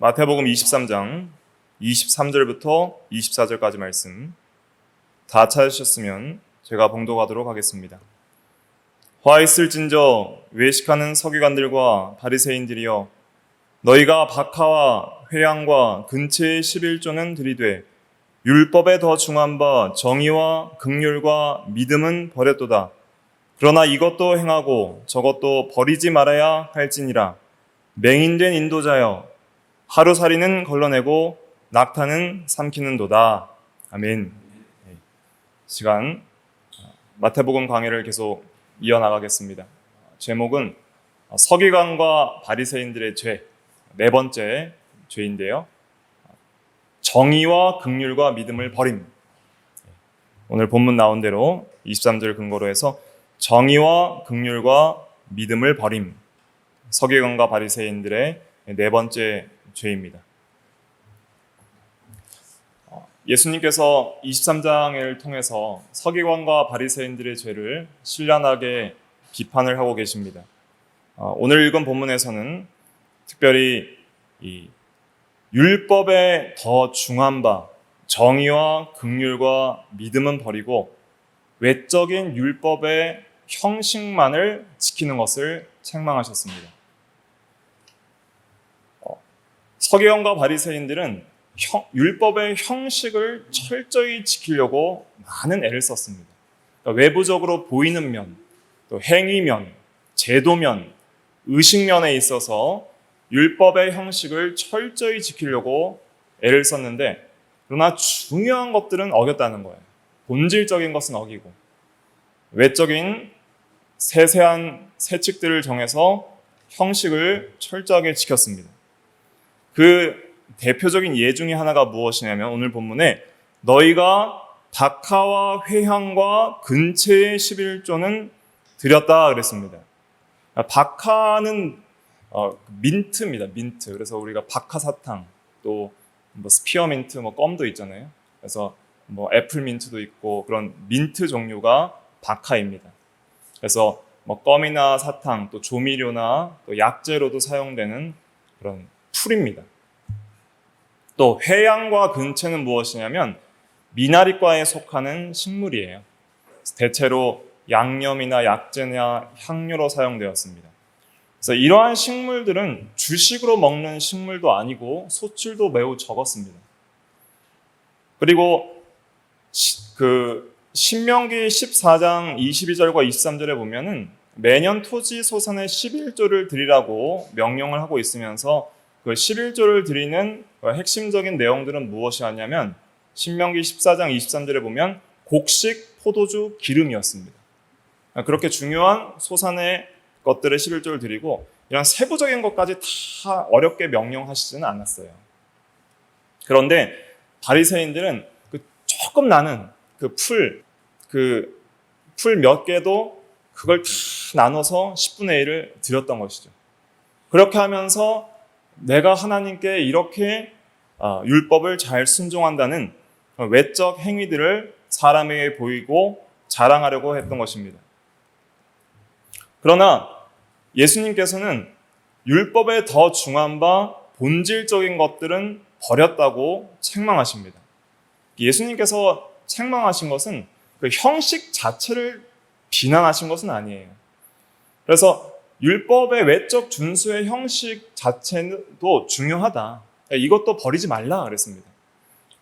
마태복음 23장 23절부터 24절까지 말씀 다 찾으셨으면 제가 봉독하도록 하겠습니다. 화 있을진저 외식하는 서기관들과 바리새인들이여, 너희가 박하와 회향과 근체의 11조는 들이되 율법에 더 중한 바 정의와 긍휼과 믿음은 버렸도다. 그러나 이것도 행하고 저것도 버리지 말아야 할지니라. 맹인된 인도자여, 하루살이는 걸러내고 낙타는 삼키는도다. 아멘. 시간 마태복음 강의를 계속 이어나가겠습니다. 제목은 서기관과 바리새인들의 죄, 네 번째 죄인데요. 정의와 긍휼과 믿음을 버림. 오늘 본문 나온 대로 23절 근거로 해서 정의와 긍휼과 믿음을 버림, 서기관과 바리새인들의 네 번째 죄입니다. 예수님께서 23장을 통해서 서기관과 바리새인들의 죄를 신랄하게 비판을 하고 계십니다. 오늘 읽은 본문에서는 특별히 이 율법에 더 중한 바 정의와 긍휼과 믿음은 버리고 외적인 율법의 형식만을 지키는 것을 책망하셨습니다. 서기관과 바리새인들은 율법의 형식을 철저히 지키려고 많은 애를 썼습니다. 그러니까 외부적으로 보이는 면, 또 행위면, 제도면, 의식면에 있어서 율법의 형식을 철저히 지키려고 애를 썼는데, 그러나 중요한 것들은 어겼다는 거예요. 본질적인 것은 어기고 외적인 세세한 세칙들을 정해서 형식을 철저하게 지켰습니다. 그 대표적인 예 중에 하나가 무엇이냐면 오늘 본문에 너희가 박하와 회향과 근체의 11조는 드렸다 그랬습니다. 박하는 민트입니다. 민트. 그래서 우리가 박하사탕, 또 스피어민트, 껌도 있잖아요. 그래서 애플민트도 있고 그런 민트 종류가 박하입니다. 그래서 껌이나 사탕, 또 조미료나 또 약재로도 사용되는 그런 풀입니다. 또 회향과 근체는 무엇이냐면 미나리과에 속하는 식물이에요. 대체로 양념이나 약재나 향료로 사용되었습니다. 그래서 이러한 식물들은 주식으로 먹는 식물도 아니고 소출도 매우 적었습니다. 그리고 신명기 14장 22절과 23절에 보면은 매년 토지 소산의 11조를 드리라고 명령을 하고 있으면서 그 11조를 드리는 핵심적인 내용들은 무엇이 하냐면 신명기 14장 23절에 보면 곡식, 포도주, 기름이었습니다. 그렇게 중요한 소산의 것들의 11조를 드리고 이런 세부적인 것까지 다 어렵게 명령하시지는 않았어요. 그런데 바리새인들은 조금 나는 풀 몇 개도 그걸 다 나눠서 10분의 1을 드렸던 것이죠. 그렇게 하면서 내가 하나님께 이렇게 율법을 잘 순종한다는 외적 행위들을 사람에게 보이고 자랑하려고 했던 것입니다. 그러나 예수님께서는 율법에 더 중한 바 본질적인 것들은 버렸다고 책망하십니다. 예수님께서 책망하신 것은 그 형식 자체를 비난하신 것은 아니에요. 그래서 율법의 외적 준수의 형식 자체도 중요하다. 이것도 버리지 말라 그랬습니다.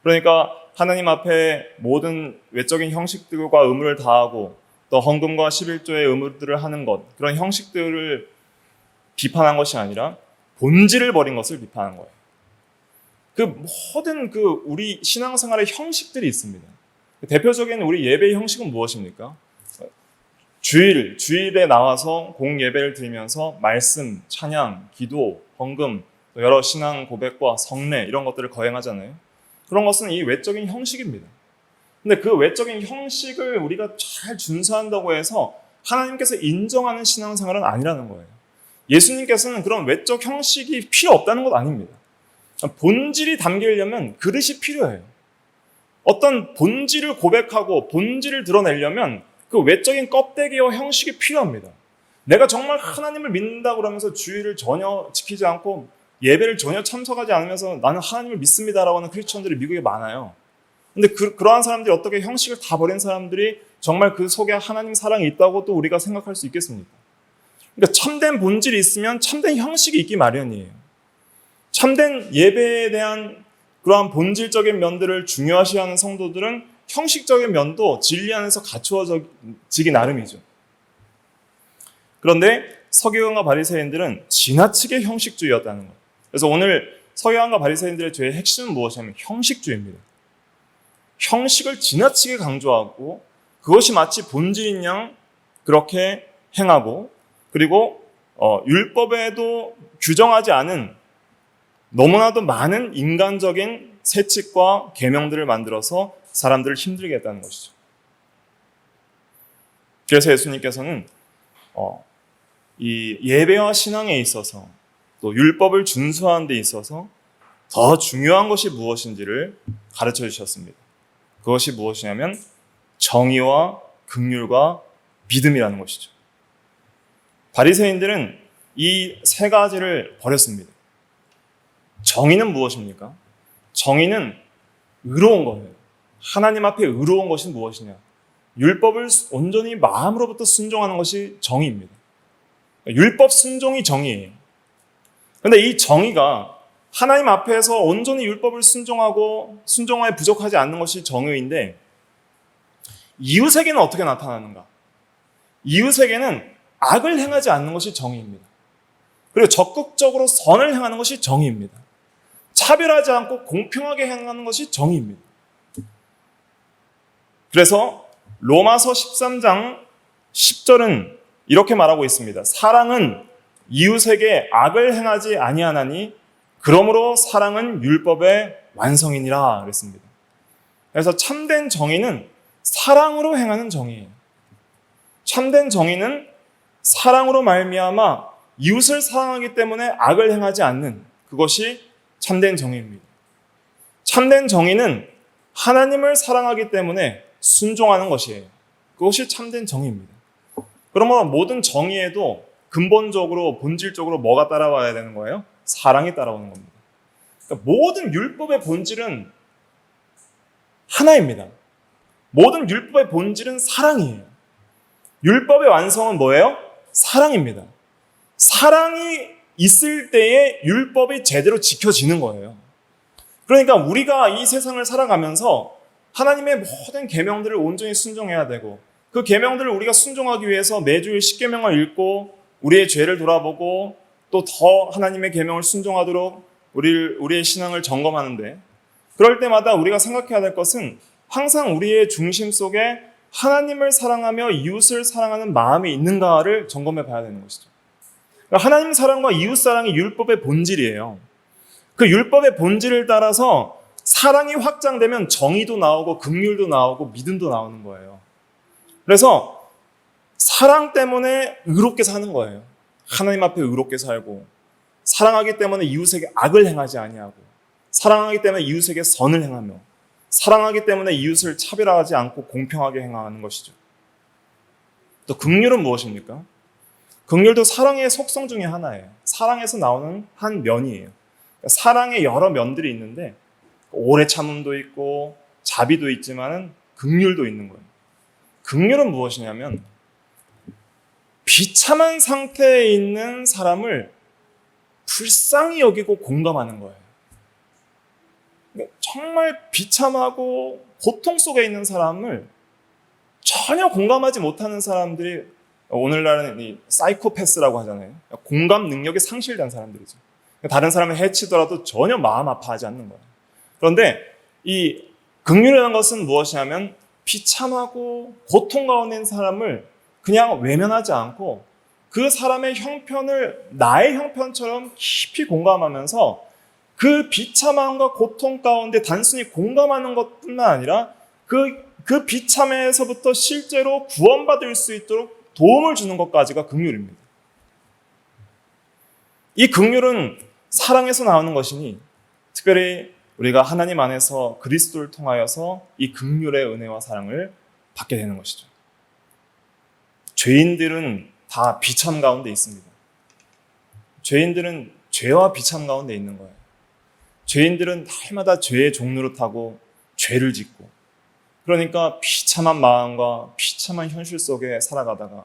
그러니까 하나님 앞에 모든 외적인 형식들과 의무를 다하고 또 헌금과 11조의 의무들을 하는 것, 그런 형식들을 비판한 것이 아니라 본질을 버린 것을 비판한 거예요. 모든 우리 신앙생활의 형식들이 있습니다. 대표적인 우리 예배의 형식은 무엇입니까? 주일에 나와서 공예배를 드리면서 말씀, 찬양, 기도, 헌금, 여러 신앙 고백과 성례 이런 것들을 거행하잖아요. 그런 것은 이 외적인 형식입니다. 근데 그 외적인 형식을 우리가 잘 준수한다고 해서 하나님께서 인정하는 신앙생활은 아니라는 거예요. 예수님께서는 그런 외적 형식이 필요 없다는 것 아닙니다. 본질이 담기려면 그릇이 필요해요. 어떤 본질을 고백하고 본질을 드러내려면 그 외적인 껍데기와 형식이 필요합니다. 내가 정말 하나님을 믿는다 그러면서 주의를 전혀 지키지 않고 예배를 전혀 참석하지 않으면서 나는 하나님을 믿습니다라고 하는 크리스천들이 미국에 많아요. 근데 그러한 사람들이 어떻게 형식을 다 버린 사람들이 정말 그 속에 하나님 사랑이 있다고 또 우리가 생각할 수 있겠습니까? 그러니까 참된 본질이 있으면 참된 형식이 있기 마련이에요. 참된 예배에 대한 그러한 본질적인 면들을 중요시하는 성도들은 형식적인 면도 진리 안에서 갖추어지기 나름이죠. 그런데 서기관과 바리새인들은 지나치게 형식주의였다는 거예요. 그래서 오늘 서기관과 바리새인들의 죄의 핵심은 무엇이냐면 형식주의입니다. 형식을 지나치게 강조하고 그것이 마치 본질인 양 그렇게 행하고, 그리고 율법에도 규정하지 않은 너무나도 많은 인간적인 세칙과 계명들을 만들어서 사람들을 힘들게 했다는 것이죠. 그래서 예수님께서는 이 예배와 신앙에 있어서 또 율법을 준수하는 데 있어서 더 중요한 것이 무엇인지를 가르쳐 주셨습니다. 그것이 무엇이냐면 정의와 긍휼과 믿음이라는 것이죠. 바리새인들은 이 세 가지를 버렸습니다. 정의는 무엇입니까? 정의는 의로운 거예요. 하나님 앞에 의로운 것이 무엇이냐? 율법을 온전히 마음으로부터 순종하는 것이 정의입니다. 율법 순종이 정의예요. 그런데 이 정의가 하나님 앞에서 온전히 율법을 순종하에 부족하지 않는 것이 정의인데, 이웃에게는 어떻게 나타나는가? 이웃에게는 악을 행하지 않는 것이 정의입니다. 그리고 적극적으로 선을 행하는 것이 정의입니다. 차별하지 않고 공평하게 행하는 것이 정의입니다. 그래서 로마서 13장 10절은 이렇게 말하고 있습니다. 사랑은 이웃에게 악을 행하지 아니하나니 그러므로 사랑은 율법의 완성이니라 그랬습니다. 그래서 참된 정의는 사랑으로 행하는 정의예요. 참된 정의는 사랑으로 말미암아 이웃을 사랑하기 때문에 악을 행하지 않는 그것이 참된 정의입니다. 참된 정의는 하나님을 사랑하기 때문에 순종하는 것이에요. 그것이 참된 정의입니다. 그러면 모든 정의에도 근본적으로 본질적으로 뭐가 따라와야 되는 거예요? 사랑이 따라오는 겁니다. 그러니까 모든 율법의 본질은 하나입니다. 모든 율법의 본질은 사랑이에요. 율법의 완성은 뭐예요? 사랑입니다. 사랑이 있을 때에 율법이 제대로 지켜지는 거예요. 그러니까 우리가 이 세상을 살아가면서 하나님의 모든 계명들을 온전히 순종해야 되고, 그 계명들을 우리가 순종하기 위해서 매주일 10계명을 읽고 우리의 죄를 돌아보고 또 더 하나님의 계명을 순종하도록 우리의 신앙을 점검하는데, 그럴 때마다 우리가 생각해야 될 것은 항상 우리의 중심 속에 하나님을 사랑하며 이웃을 사랑하는 마음이 있는가를 점검해 봐야 되는 것이죠. 그러니까 하나님 사랑과 이웃 사랑이 율법의 본질이에요. 그 율법의 본질을 따라서 사랑이 확장되면 정의도 나오고 긍휼도 나오고 믿음도 나오는 거예요. 그래서 사랑 때문에 의롭게 사는 거예요. 하나님 앞에 의롭게 살고, 사랑하기 때문에 이웃에게 악을 행하지 아니하고, 사랑하기 때문에 이웃에게 선을 행하며, 사랑하기 때문에 이웃을 차별하지 않고 공평하게 행하는 것이죠. 또 긍휼은 무엇입니까? 긍휼도 사랑의 속성 중에 하나예요. 사랑에서 나오는 한 면이에요. 그러니까 사랑의 여러 면들이 있는데 오래 참음도 있고 자비도 있지만은 긍휼도 있는 거예요. 긍휼은 무엇이냐면 비참한 상태에 있는 사람을 불쌍히 여기고 공감하는 거예요. 정말 비참하고 고통 속에 있는 사람을 전혀 공감하지 못하는 사람들이 오늘날은 이 사이코패스라고 하잖아요. 공감 능력이 상실된 사람들이죠. 다른 사람을 해치더라도 전혀 마음 아파하지 않는 거예요. 그런데 이 긍휼이라는 것은 무엇이냐면 비참하고 고통 가운데 있는 사람을 그냥 외면하지 않고 그 사람의 형편을 나의 형편처럼 깊이 공감하면서 그 비참함과 고통 가운데 단순히 공감하는 것뿐만 아니라 그 비참에서부터 실제로 구원받을 수 있도록 도움을 주는 것까지가 긍휼입니다. 이 긍휼은 사랑에서 나오는 것이니 특별히 우리가 하나님 안에서 그리스도를 통하여서 이 긍휼의 은혜와 사랑을 받게 되는 것이죠. 죄인들은 다 비참 가운데 있습니다. 죄인들은 죄와 비참 가운데 있는 거예요. 죄인들은 날마다 죄의 종로를 타고 죄를 짓고, 그러니까 비참한 마음과 비참한 현실 속에 살아가다가,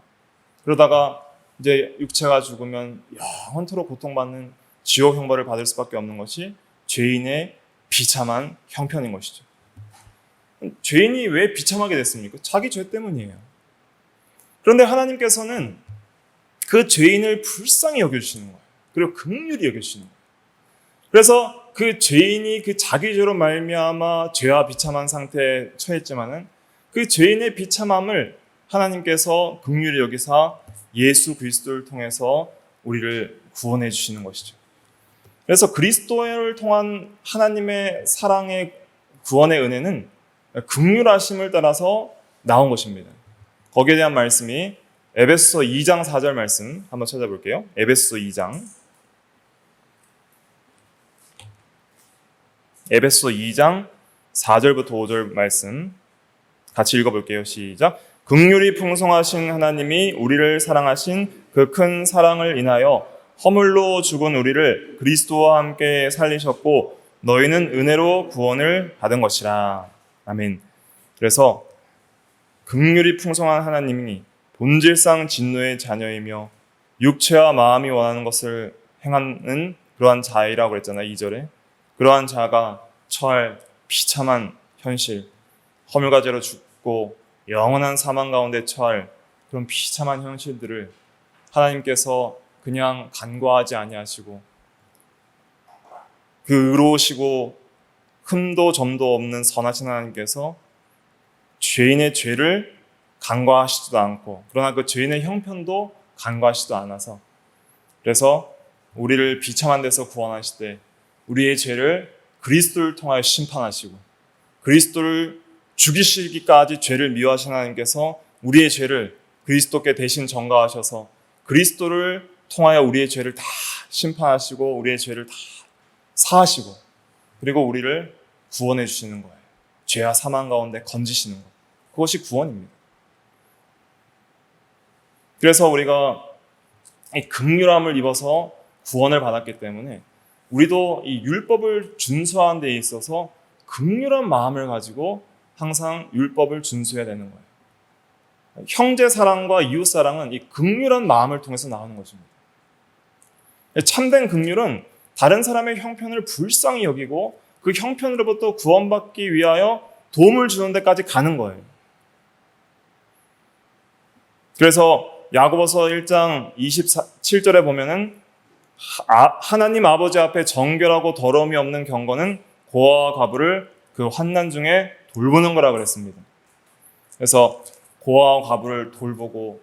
그러다가 이제 육체가 죽으면 영원토록 고통받는 지옥 형벌을 받을 수밖에 없는 것이 죄인의 비참한 형편인 것이죠. 죄인이 왜 비참하게 됐습니까? 자기 죄 때문이에요. 그런데 하나님께서는 그 죄인을 불쌍히 여겨주시는 거예요. 그리고 긍휼히 여겨주시는 거예요. 그래서 그 죄인이 그 자기 죄로 말미암아 죄와 비참한 상태에 처했지만은 그 죄인의 비참함을 하나님께서 긍휼히 여기사 예수 그리스도를 통해서 우리를 구원해 주시는 것이죠. 그래서 그리스도를 통한 하나님의 사랑의 구원의 은혜는 긍휼하심을 따라서 나온 것입니다. 거기에 대한 말씀이 에베소서 2장 4절 말씀 한번 찾아볼게요. 에베소서 2장 4절부터 5절 말씀 같이 읽어볼게요. 시작. 긍휼이 풍성하신 하나님이 우리를 사랑하신 그 큰 사랑을 인하여 허물로 죽은 우리를 그리스도와 함께 살리셨고 너희는 은혜로 구원을 받은 것이라. 아멘. 그래서 긍휼이 풍성한 하나님이 본질상 진노의 자녀이며 육체와 마음이 원하는 것을 행하는 그러한 자이라고 그랬잖아요. 2절에. 그러한 자가 처할 비참한 현실, 허물과죄로 죽고 영원한 사망 가운데 처할 그런 비참한 현실들을 하나님께서 그냥 간과하지 아니하시고 그 의로우시고 흠도 점도 없는 선하신 하나님께서 죄인의 죄를 간과하시지도 않고, 그러나 그 죄인의 형편도 간과하시지도 않아서, 그래서 우리를 비참한 데서 구원하시되 우리의 죄를 그리스도를 통하여 심판하시고 그리스도를 죽이시기까지 죄를 미워하신 하나님께서 우리의 죄를 그리스도께 대신 전가하셔서 그리스도를 통하여 우리의 죄를 다 심판하시고 우리의 죄를 다 사하시고 그리고 우리를 구원해 주시는 거예요. 죄와 사망 가운데 건지시는 것. 그것이 구원입니다. 그래서 우리가 이 긍휼함을 입어서 구원을 받았기 때문에 우리도 이 율법을 준수하는 데 있어서 긍휼한 마음을 가지고 항상 율법을 준수해야 되는 거예요. 형제 사랑과 이웃 사랑은 이 긍휼한 마음을 통해서 나오는 것입니다. 참된 긍휼은 다른 사람의 형편을 불쌍히 여기고 그 형편으로부터 구원받기 위하여 도움을 주는 데까지 가는 거예요. 그래서 야고보서 1장 27절에 보면은 하나님 아버지 앞에 정결하고 더러움이 없는 경건은 고아와 과부를 그 환난 중에 돌보는 거라 그랬습니다. 그래서 고아와 과부를 돌보고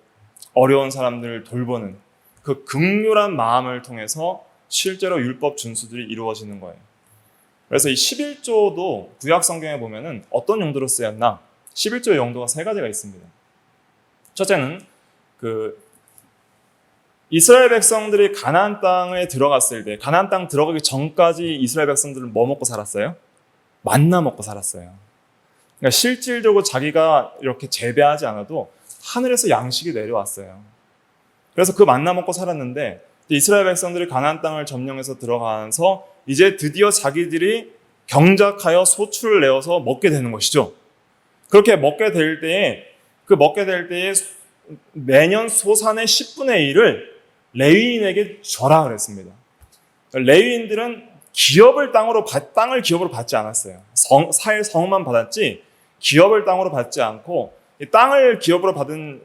어려운 사람들을 돌보는 그 긍휼한 마음을 통해서 실제로 율법 준수들이 이루어지는 거예요. 그래서 이 11조도 구약 성경에 보면은 어떤 용도로 쓰였나? 11조의 용도가 세 가지가 있습니다. 첫째는 이스라엘 백성들이 가나안 땅에 들어갔을 때, 가나안 땅 들어가기 전까지 이스라엘 백성들은 뭐 먹고 살았어요? 만나 먹고 살았어요. 그러니까 실질적으로 자기가 이렇게 재배하지 않아도 하늘에서 양식이 내려왔어요. 그래서 그 만나 먹고 살았는데 이스라엘 백성들이 가나안 땅을 점령해서 들어가면서 이제 드디어 자기들이 경작하여 소출을 내어서 먹게 되는 것이죠. 그렇게 먹게 될 때에 매년 소산의 10분의 1을 레위인에게 줘라 그랬습니다. 레위인들은 땅을 기업으로 받지 않았어요. 성만 받았지 기업을 땅으로 받지 않고, 이 땅을 기업으로 받은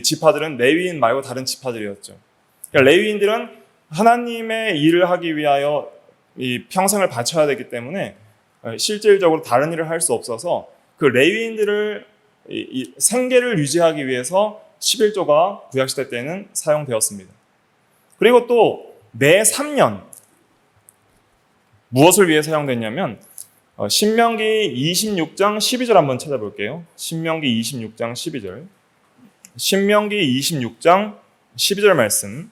지파들은 레위인 말고 다른 지파들이었죠. 그러니까 레위인들은 하나님의 일을 하기 위하여 이 평생을 바쳐야 되기 때문에 실질적으로 다른 일을 할 수 없어서 그 레위인들을 이 생계를 유지하기 위해서 11조가 구약시대 때는 사용되었습니다. 그리고 또 매 3년 무엇을 위해 사용됐냐면 신명기 26장 12절 한번 찾아볼게요. 신명기 26장 12절. 신명기 26장 12절 말씀.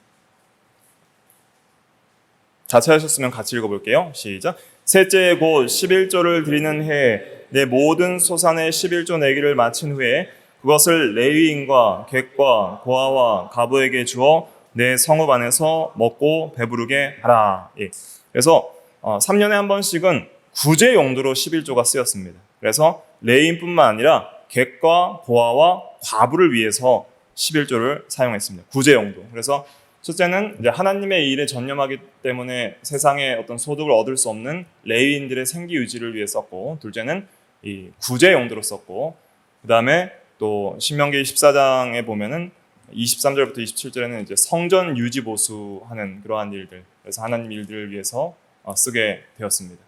다 찾으셨으면 같이 읽어볼게요. 시작. 셋째 곧 11조를 드리는 해에 내 모든 소산의 11조 내기를 마친 후에 그것을 레위인과 객과 고아와 가부에게 주어 내 성읍 안에서 먹고 배부르게 하라. 예. 그래서 3년에 한 번씩은 구제 용도로 11조가 쓰였습니다. 그래서 레위인뿐만 아니라 객과 고아와 과부를 위해서 11조를 사용했습니다. 구제 용도. 그래서 첫째는 이제 하나님의 일에 전념하기 때문에 세상에 어떤 소득을 얻을 수 없는 레위인들의 생기 유지를 위해 썼고, 둘째는 이 구제 용도로 썼고, 그 다음에 또 신명기 14장에 보면은 23절부터 27절에는 이제 성전 유지 보수하는 그러한 일들, 그래서 하나님 일들을 위해서 쓰게 되었습니다.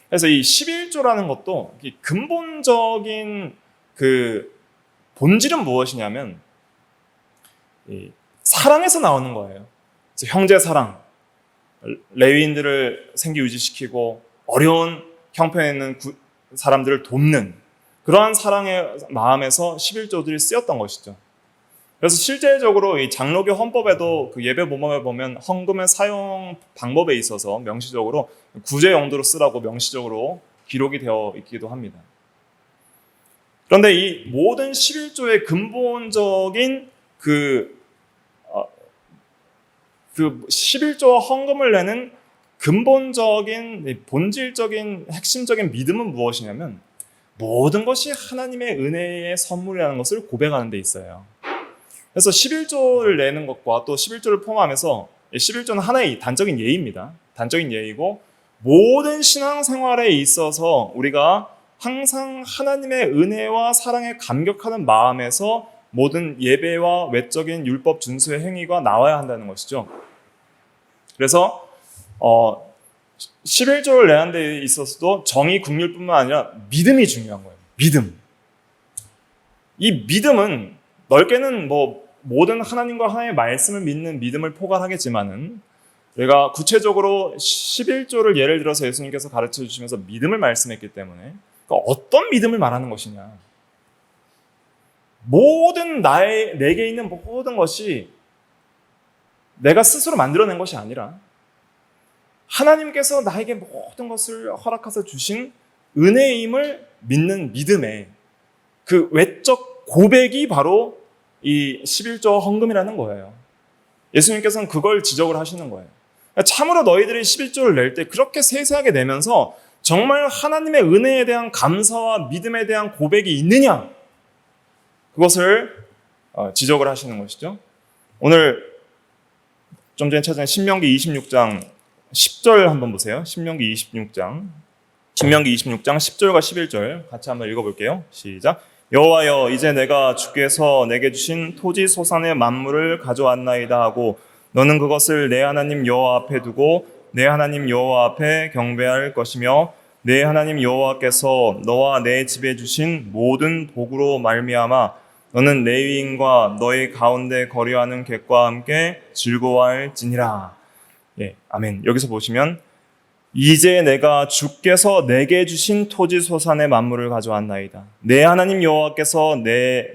그래서 이 11조라는 것도 근본적인 그 본질은 무엇이냐면 이 사랑에서 나오는 거예요. 그래서 형제 사랑, 레위인들을 생기 유지시키고 어려운 형편에 있는 사람들을 돕는 그러한 사랑의 마음에서 11조들이 쓰였던 것이죠. 그래서 실제적으로 이 장로교 헌법에도 그 예배 모범에 보면 헌금의 사용 방법에 있어서 명시적으로 구제 용도로 쓰라고 명시적으로 기록이 되어 있기도 합니다. 그런데 이 모든 11조의 근본적인 그 11조와 헌금을 내는 근본적인 본질적인 핵심적인 믿음은 무엇이냐면 모든 것이 하나님의 은혜의 선물이라는 것을 고백하는 데 있어요. 그래서 11조를 내는 것과 또 11조를 포함하면서 11조는 하나의 단적인 예입니다. 단적인 예이고 모든 신앙생활에 있어서 우리가 항상 하나님의 은혜와 사랑에 감격하는 마음에서 모든 예배와 외적인 율법 준수의 행위가 나와야 한다는 것이죠. 그래서 11조를 내는 데 있어서도 정의 긍휼뿐만 아니라 믿음이 중요한 거예요. 믿음. 이 믿음은 넓게는 모든 하나님과 하나님의 말씀을 믿는 믿음을 포괄하겠지만은 우리가 구체적으로 11조를 예를 들어서 예수님께서 가르쳐 주시면서 믿음을 말씀했기 때문에 그러니까 어떤 믿음을 말하는 것이냐. 모든 내게 있는 모든 것이 내가 스스로 만들어낸 것이 아니라 하나님께서 나에게 모든 것을 허락하셔 주신 은혜임을 믿는 믿음의 그 외적 고백이 바로 이 11조 헌금이라는 거예요. 예수님께서는 그걸 지적을 하시는 거예요. 참으로 너희들이 11조를 낼 때 그렇게 세세하게 내면서 정말 하나님의 은혜에 대한 감사와 믿음에 대한 고백이 있느냐? 그것을 지적을 하시는 것이죠. 오늘 좀 전에 찾은 신명기 26장 10절 한번 보세요. 신명기 26장 10절과 11절 같이 한번 읽어볼게요. 시작. 여호와여, 이제 내가 주께서 내게 주신 토지 소산의 만물을 가져왔나이다 하고 너는 그것을 내 하나님 여호와 앞에 두고 내 하나님 여호와 앞에 경배할 것이며 내 하나님 여호와께서 너와 내 집에 주신 모든 복으로 말미암아 너는 레위인과 너희 가운데 거류하는 객과 함께 즐거워할지니라. 예, 아멘. 여기서 보시면 이제 내가 주께서 내게 주신 토지 소산의 만물을 가져왔나이다. 내 하나님 여호와께서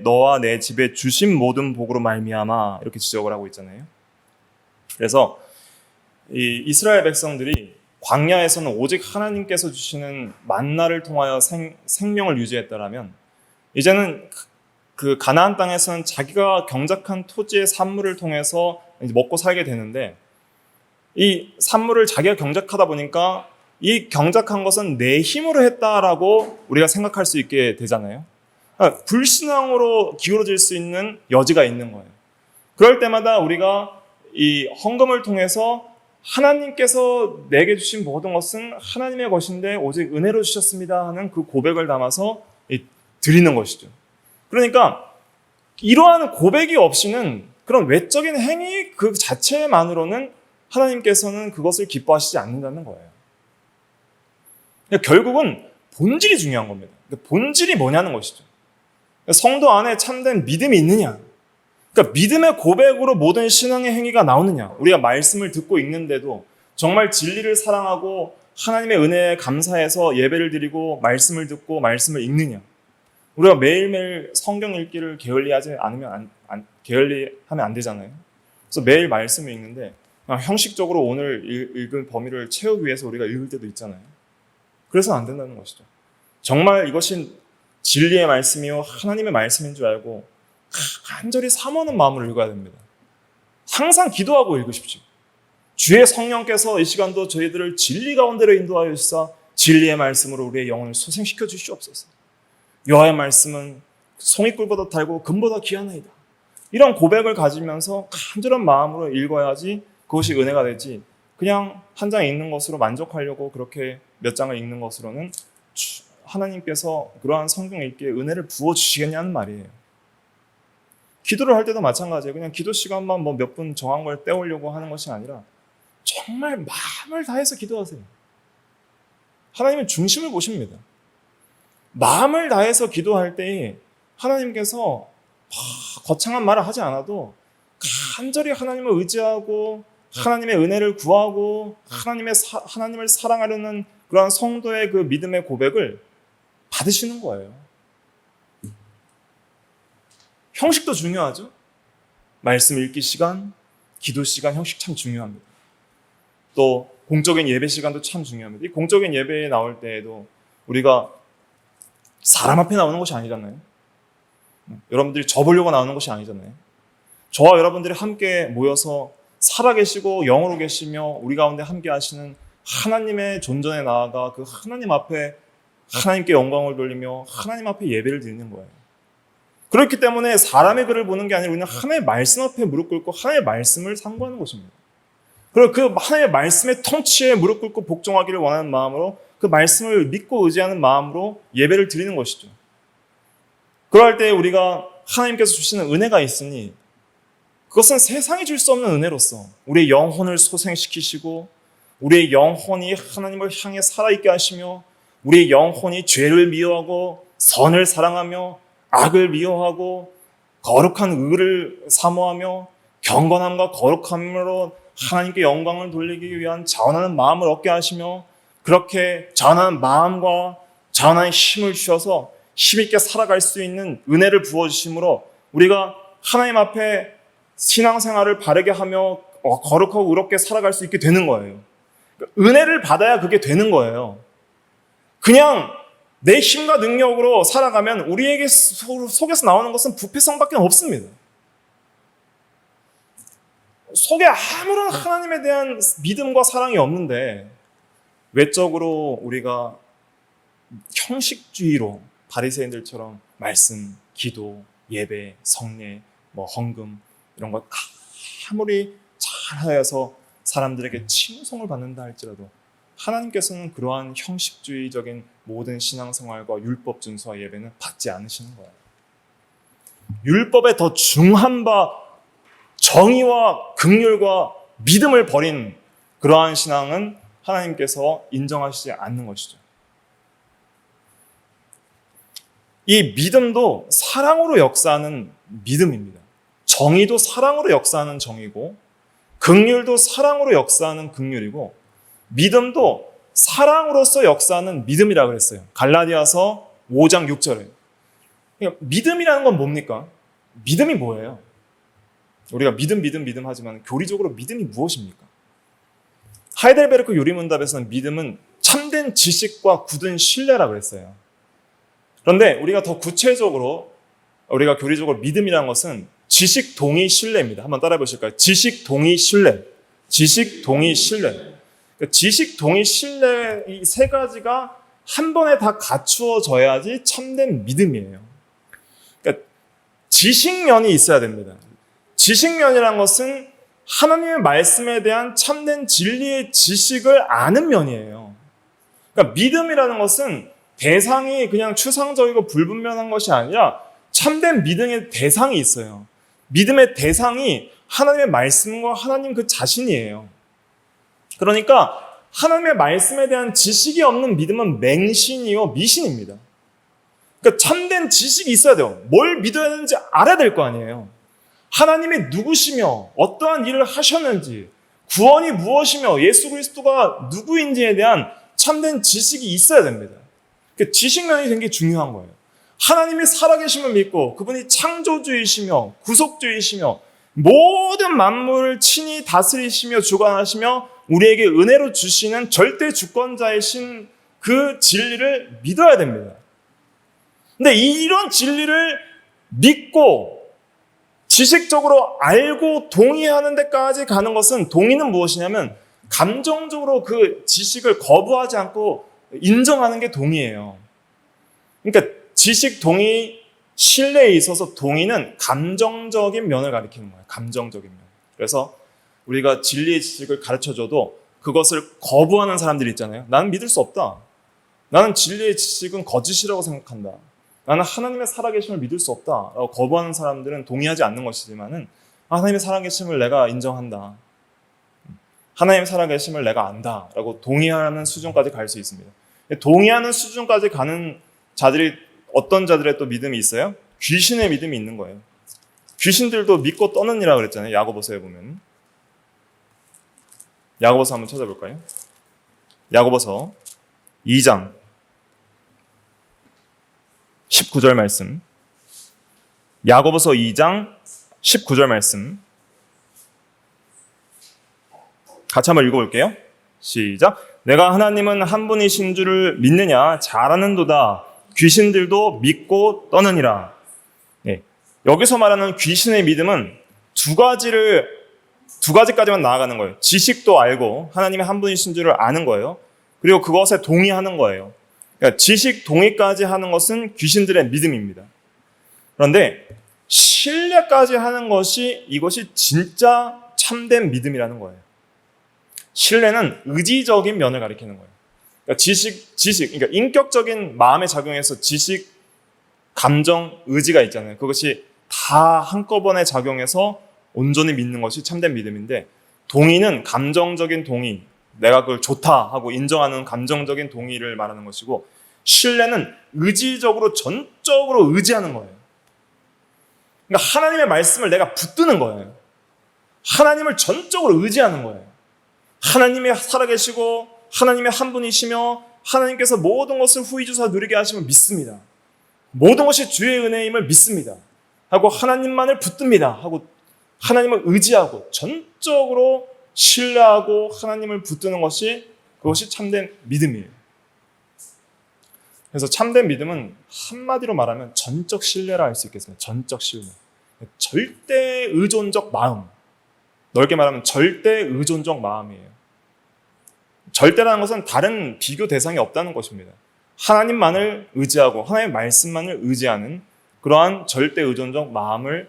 너와 내 집에 주신 모든 복으로 말미암아 이렇게 지적을 하고 있잖아요. 그래서 이 이스라엘 백성들이 광야에서는 오직 하나님께서 주시는 만나를 통하여 생명을 유지했다라면 이제는 그 가나안 땅에서는 자기가 경작한 토지의 산물을 통해서 먹고 살게 되는데 이 산물을 자기가 경작하다 보니까 이 경작한 것은 내 힘으로 했다라고 우리가 생각할 수 있게 되잖아요. 그러니까 불신앙으로 기울어질 수 있는 여지가 있는 거예요. 그럴 때마다 우리가 이 헌금을 통해서 하나님께서 내게 주신 모든 것은 하나님의 것인데 오직 은혜로 주셨습니다 하는 그 고백을 담아서 드리는 것이죠. 그러니까 이러한 고백이 없이는 그런 외적인 행위 그 자체만으로는 하나님께서는 그것을 기뻐하시지 않는다는 거예요. 그러니까 결국은 본질이 중요한 겁니다. 그러니까 본질이 뭐냐는 것이죠. 성도 안에 참된 믿음이 있느냐. 그러니까 믿음의 고백으로 모든 신앙의 행위가 나오느냐. 우리가 말씀을 듣고 읽는데도 정말 진리를 사랑하고 하나님의 은혜에 감사해서 예배를 드리고 말씀을 듣고 말씀을 읽느냐. 우리가 매일매일 성경 읽기를 게을리하지 않으면 게을리하면 안 되잖아요. 그래서 매일 말씀을 읽는데 형식적으로 오늘 읽은 범위를 채우기 위해서 우리가 읽을 때도 있잖아요. 그래서 안 된다는 것이죠. 정말 이것이 진리의 말씀이요 하나님의 말씀인 줄 알고 간절히 사모하는 마음으로 읽어야 됩니다. 항상 기도하고 읽으십시오. 주의 성령께서 이 시간도 저희들을 진리 가운데로 인도하여 주사 진리의 말씀으로 우리의 영혼을 소생시켜 주시옵소서. 여호와의 말씀은 송이꿀보다 달고 금보다 귀하나이다. 이런 고백을 가지면서 간절한 마음으로 읽어야지 그것이 은혜가 되지, 그냥 한 장 읽는 것으로 만족하려고 그렇게 몇 장을 읽는 것으로는 하나님께서 그러한 성경 읽기에 은혜를 부어주시겠냐는 말이에요. 기도를 할 때도 마찬가지예요. 그냥 기도 시간만 뭐 몇 분 정한 걸 때우려고 하는 것이 아니라 정말 마음을 다해서 기도하세요. 하나님은 중심을 보십니다. 마음을 다해서 기도할 때 하나님께서 거창한 말을 하지 않아도 간절히 하나님을 의지하고 하나님의 은혜를 구하고 하나님을 사랑하려는 그러한 성도의 그 믿음의 고백을 받으시는 거예요. 형식도 중요하죠. 말씀 읽기 시간, 기도 시간, 형식 참 중요합니다. 또 공적인 예배 시간도 참 중요합니다. 이 공적인 예배에 나올 때에도 우리가 사람 앞에 나오는 것이 아니잖아요. 여러분들이 저 보려고 나오는 것이 아니잖아요. 저와 여러분들이 함께 모여서 살아계시고 영으로 계시며 우리 가운데 함께 하시는 하나님의 존전에 나아가 그 하나님 앞에 하나님께 영광을 돌리며 하나님 앞에 예배를 드리는 거예요. 그렇기 때문에 사람의 글을 보는 게 아니라 우리는 하나님의 말씀 앞에 무릎 꿇고 하나님의 말씀을 상고하는 것입니다. 그리고 그 하나님의 말씀의 통치에 무릎 꿇고 복종하기를 원하는 마음으로 그 말씀을 믿고 의지하는 마음으로 예배를 드리는 것이죠. 그럴 때 우리가 하나님께서 주시는 은혜가 있으니 그것은 세상이 줄 수 없는 은혜로서 우리의 영혼을 소생시키시고 우리의 영혼이 하나님을 향해 살아있게 하시며 우리의 영혼이 죄를 미워하고 선을 사랑하며 악을 미워하고 거룩한 의를 사모하며 경건함과 거룩함으로 하나님께 영광을 돌리기 위한 자원하는 마음을 얻게 하시며 그렇게 자원하는 마음과 자원하는 힘을 주셔서 힘있게 살아갈 수 있는 은혜를 부어주심으로 우리가 하나님 앞에 신앙생활을 바르게 하며 거룩하고 의롭게 살아갈 수 있게 되는 거예요. 은혜를 받아야 그게 되는 거예요. 그냥 내 힘과 능력으로 살아가면 우리에게 속에서 나오는 것은 부패성밖에 없습니다. 속에 아무런 하나님에 대한 믿음과 사랑이 없는데 외적으로 우리가 형식주의로 바리새인들처럼 말씀, 기도, 예배, 성례, 헌금 이런 것 아무리 잘하여서 사람들에게 칭송을 받는다 할지라도 하나님께서는 그러한 형식주의적인 모든 신앙생활과 율법 준수와 예배는 받지 않으시는 거예요. 율법에 더 중한 바 정의와 긍휼과 믿음을 버린 그러한 신앙은 하나님께서 인정하시지 않는 것이죠. 이 믿음도 사랑으로 역사하는 믿음입니다. 정의도 사랑으로 역사하는 정의고 긍휼도 사랑으로 역사하는 긍휼이고 믿음도 사랑으로서 역사하는 믿음이라고 그랬어요. 갈라디아서 5장 6절에. 그러니까 믿음이라는 건 뭡니까? 믿음이 뭐예요? 우리가 믿음 하지만 교리적으로 믿음이 무엇입니까? 하이델베르크 요리문답에서는 믿음은 참된 지식과 굳은 신뢰라고 그랬어요. 그런데 우리가 더 구체적으로 우리가 교리적으로 믿음이라는 것은 지식, 동의, 신뢰입니다. 한번 따라해 보실까요? 지식, 동의, 신뢰. 지식, 동의, 신뢰. 그러니까 지식, 동의, 신뢰 이 세 가지가 한 번에 다 갖추어져야지 참된 믿음이에요. 그러니까 지식면이 있어야 됩니다. 지식면이라는 것은 하나님의 말씀에 대한 참된 진리의 지식을 아는 면이에요. 그러니까 믿음이라는 것은 대상이 그냥 추상적이고 불분명한 것이 아니라 참된 믿음의 대상이 있어요. 믿음의 대상이 하나님의 말씀과 하나님 그 자신이에요. 그러니까 하나님의 말씀에 대한 지식이 없는 믿음은 맹신이요 미신입니다. 그러니까 참된 지식이 있어야 돼요. 뭘 믿어야 되는지 알아야 될 거 아니에요. 하나님이 누구시며 어떠한 일을 하셨는지 구원이 무엇이며 예수 그리스도가 누구인지에 대한 참된 지식이 있어야 됩니다. 지식면이 굉장히 중요한 거예요. 하나님이 살아계심을 믿고 그분이 창조주이시며 구속주이시며 모든 만물을 친히 다스리시며 주관하시며 우리에게 은혜로 주시는 절대 주권자이신 그 진리를 믿어야 됩니다. 근데 이런 진리를 믿고 지식적으로 알고 동의하는 데까지 가는 것은, 동의는 무엇이냐면 감정적으로 그 지식을 거부하지 않고 인정하는 게 동의예요. 그러니까 지식 동의, 신뢰에 있어서 동의는 감정적인 면을 가리키는 거예요. 감정적인 면. 그래서 우리가 진리의 지식을 가르쳐줘도 그것을 거부하는 사람들이 있잖아요. 나는 믿을 수 없다. 나는 진리의 지식은 거짓이라고 생각한다. 나는 하나님의 살아계심을 믿을 수 없다 라고 거부하는 사람들은 동의하지 않는 것이지만은, 하나님의 살아계심을 내가 인정한다, 하나님의 살아계심을 내가 안다 라고 동의하는 수준까지 갈 수 있습니다. 동의하는 수준까지 가는 자들이, 어떤 자들의 또 믿음이 있어요? 귀신의 믿음이 있는 거예요. 귀신들도 믿고 떠느니라 그랬잖아요. 야고보서에 보면. 야고보서 한번 찾아볼까요? 야고보서 2장 19절 말씀. 야고보서 2장 19절 말씀. 같이 한번 읽어볼게요. 시작. 내가 하나님은 한 분이신 줄을 믿느냐? 잘 아는도다. 귀신들도 믿고 떠느니라. 네. 여기서 말하는 귀신의 믿음은 두 가지까지만 나아가는 거예요. 지식도 알고 하나님의 한 분이신 줄을 아는 거예요. 그리고 그것에 동의하는 거예요. 그러니까 지식 동의까지 하는 것은 귀신들의 믿음입니다. 그런데 신뢰까지 하는 것이, 이것이 진짜 참된 믿음이라는 거예요. 신뢰는 의지적인 면을 가리키는 거예요. 그러니까 그러니까 인격적인 마음의 작용에서 지식, 감정, 의지가 있잖아요. 그것이 다 한꺼번에 작용해서 온전히 믿는 것이 참된 믿음인데, 동의는 감정적인 동의, 내가 그걸 좋다 하고 인정하는 감정적인 동의를 말하는 것이고, 신뢰는 의지적으로 전적으로 의지하는 거예요. 그러니까 하나님의 말씀을 내가 붙드는 거예요. 하나님을 전적으로 의지하는 거예요. 하나님이 살아계시고 하나님의 한 분이시며 하나님께서 모든 것을 후이주사 누리게 하심을 믿습니다. 모든 것이 주의 은혜임을 믿습니다 하고 하나님만을 붙듭니다 하고 하나님을 의지하고 전적으로 신뢰하고 하나님을 붙드는 것이, 그것이 참된 믿음이에요. 그래서 참된 믿음은 한마디로 말하면 전적 신뢰라 할 수 있겠습니다. 전적 신뢰. 절대 의존적 마음. 넓게 말하면 절대 의존적 마음이에요. 절대라는 것은 다른 비교 대상이 없다는 것입니다. 하나님만을 의지하고 하나님의 말씀만을 의지하는 그러한 절대 의존적 마음을